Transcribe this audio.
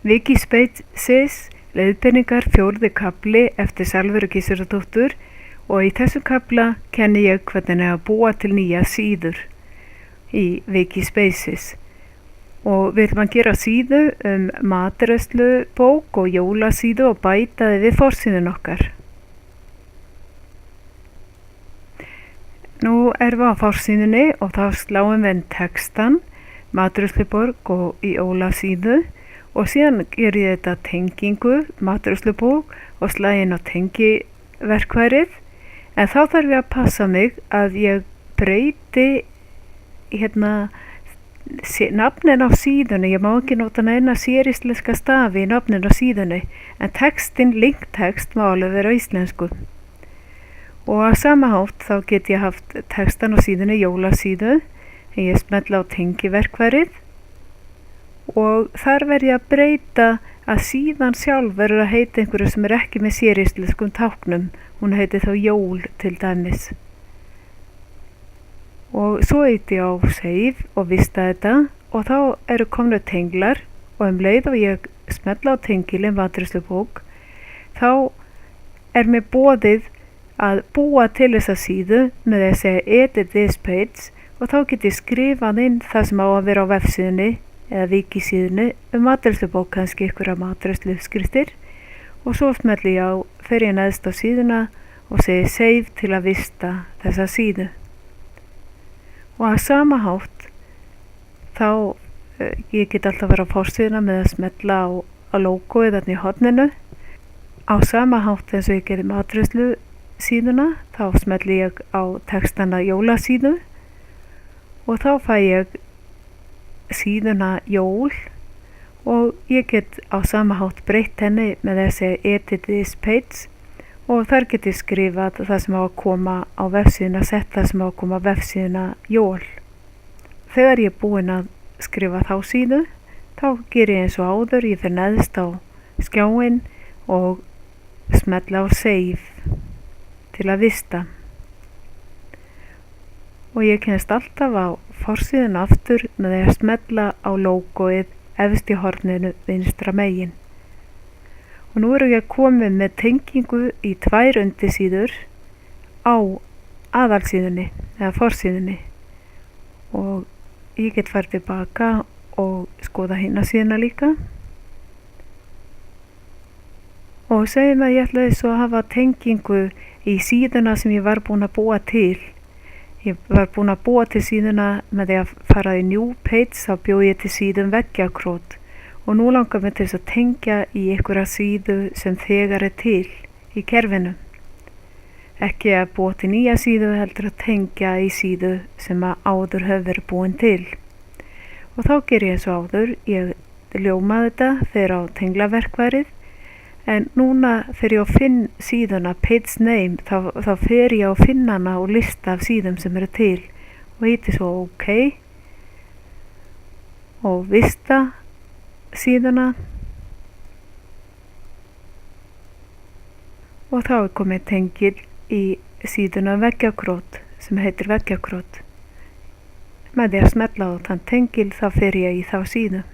Wikispaces, leiðbeiningar 4. kafli eftir Salvöru Gissurardóttur og í þessum kafla kenni ég hvernig að búa til nýja síður í Wikispaces. Og við ætlum að gera síðu matreiðslubók og jólasíðu og bæta þið við forsíðun okkar. Nú erum við á forsíðunni og þá sláum við inn textan, matreiðslubók og jólasíðu og síðan ger ég þetta tengingu, matreiðslubók og slæði inn á tengiverkfærið. En þá þarf ég að passa mig að ég breyti nafnin á síðunni. Ég má ekki nota neina séríslenska stafi í nafnin á síðunni, en textin, linktext má alveg vera á íslensku. Og á sama hátt þá get ég haft textan á síðunni jólasíðu, en ég smetla á tengiverkfærið og þar verð ég að breyta að síðan sjálf verður að heita einhverju sem ekki með séríslenskum táknum. Hún heiti þá jól til dæmis. Og svo heiti ég á save og vista þetta og þá eru komnu tenglar og leið og ég smetla á tengilinn matreiðslubók þá mér boðið að búa til þessa síðu með að segja edit this page og þá get ég skrifað inn það sem á að vera á vefsíðunni eða vikisíðunni matreiðslubók, kannski einhverja matreiðsluskriftir og svo smetli ég á, fer ég neðst á síðuna og segi save til að vista þessa síðu. Og að sama hátt þá ég get alltaf vera á forsíðuna með að smetla á logoið þarna í horninu. Á sama hátt eins og ég gerði matreiðslusíðuna þá smetli ég á textana jólasíðu og þá fæ ég síðuna jól og ég get á sama hátt breytt henni með að segja edit this page og þar get ég skrifað það sem á að koma á vefsíðuna, sett það sem á að koma á vefsíðuna jól. Þegar ég er búin að skrifa þá síðu þá ger ég eins og áður, ég fer neðst á skjáinn og smetla á save til að vista. Og ég kennst alltaf á forsíðun aftur með að smetla á logoið efst í horninu vinstra megin. Og nú ég komið með tengingu í 2 undirsíður á aðalsíðunni eða forsíðunni og ég get farið tilbaka og skoða hina síðuna líka. Og segjum að ég ætlaði svo að hafa tengingu í síðuna sem ég var búin að búa til. Ég var búin að búa til síðuna með því að fara í new page, þá bjó ég til síðum veggjakrót og nú langar mér til þess að tengja í einhverja síðu sem þegar til í kerfinu. Ekki að búa til nýja síðu heldur að tengja í síðu sem að áður hefur verið búin til. Og þá ger ég svo áður, ég ljóma þetta, fer á tenglaverkfærið en núna fer ég að finna síðuna page name, þá fer ég að finna hana og lista af síðum sem eru til og hiti svo OK og vista síðuna og þá komið tengil í síðuna veggjakrót sem heitir veggjakrót. Með því að smetla á þann tengil þá fer ég í þá síðu.